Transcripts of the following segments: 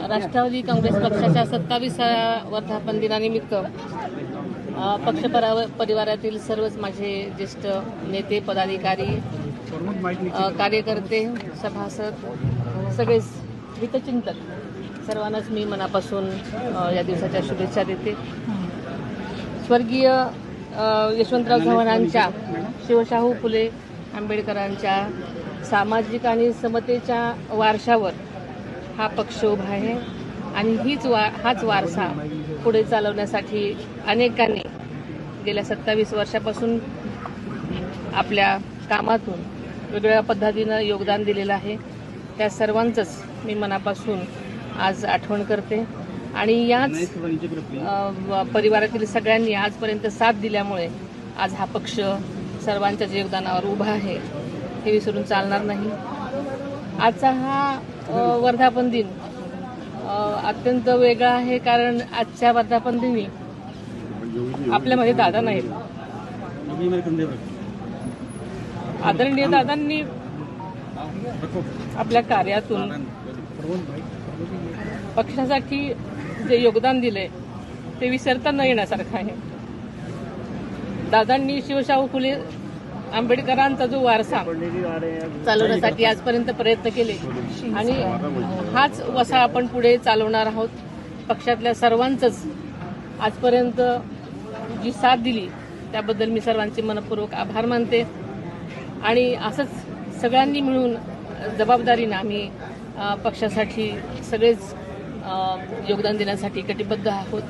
राष्ट्रवादी काँग्रेस पक्षाच्या 27व्या वर्धापन दिनानिमित्त पक्ष परिवारातील सर्वच माझे ज्येष्ठ नेते, पदाधिकारी, कार्यकर्ते, सभासद, सगळेच हितचिंतक सर्वांनाच मी मनापासून या दिवसाच्या शुभेच्छा देते. स्वर्गीय यशवंतराव चव्हाणांच्या, शिवशाहू फुले आंबेडकरांच्या सामाजिक आणि समतेच्या वारशावर हा पक्ष उभा आहे आणि हाच वारसा पुढे चालवण्यासाठी अनेकांनी गेल्या 27 वर्षापासून आपल्या कामातून वेगवेगळ्या पद्धतीनं योगदान दिलेलं आहे. त्या सर्वांचंच मी मनापासून आज आठवण करते आणि याच परिवारातील सगळ्यांनी आजपर्यंत साथ दिल्यामुळे आज हा पक्ष सर्वांच्याच योगदानावर उभा आहे, हे विसरून चालणार नाही. आजचा हा वर्धापन दिन अत्यंत वेगळा आहे, कारण आजच्या वर्धापन दिनी आपल्यामध्ये दादा नाहीत. आदरणीय दादांनी आपल्या कार्यातून पक्षासाठी जे योगदान दिले ते विसरता न येण्यासारखं आहे. दादांनी शिवशाहू फुले आंबेडकरांचा जो वारसा चालवण्यासाठी आजपर्यंत प्रयत्न केले आणि हाच वसा आपण पुढे चालवणार आहोत. पक्षातल्या सर्वांचंच आजपर्यंत जी साथ दिली त्याबद्दल मी सर्वांचे मनपूर्वक आभार मानते आणि असंच सगळ्यांनी मिळून जबाबदारीनं आम्ही पक्षासाठी सगळेच योगदान देण्यासाठी कटिबद्ध आहोत,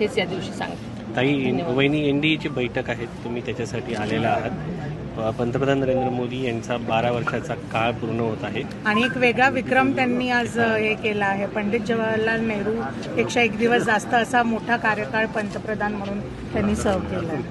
हेच या दिवशी सांगते. ताई, वहिनी एनडीएची बैठक आहे, तुम्ही त्याच्यासाठी आलेला आहात. पंतप्रधान नरेंद्र मोदी यांचा 12 वर्षाचा काळ पूर्ण होत आहे आणि एक वेगळा विक्रम त्यांनी आज हे केला आहे. पंडित जवाहरलाल नेहरू पेक्षा 1 दिवस जास्त असा मोठा कार्यकाळ पंतप्रधान म्हणून त्यांनी सर्व्ह केला आहे.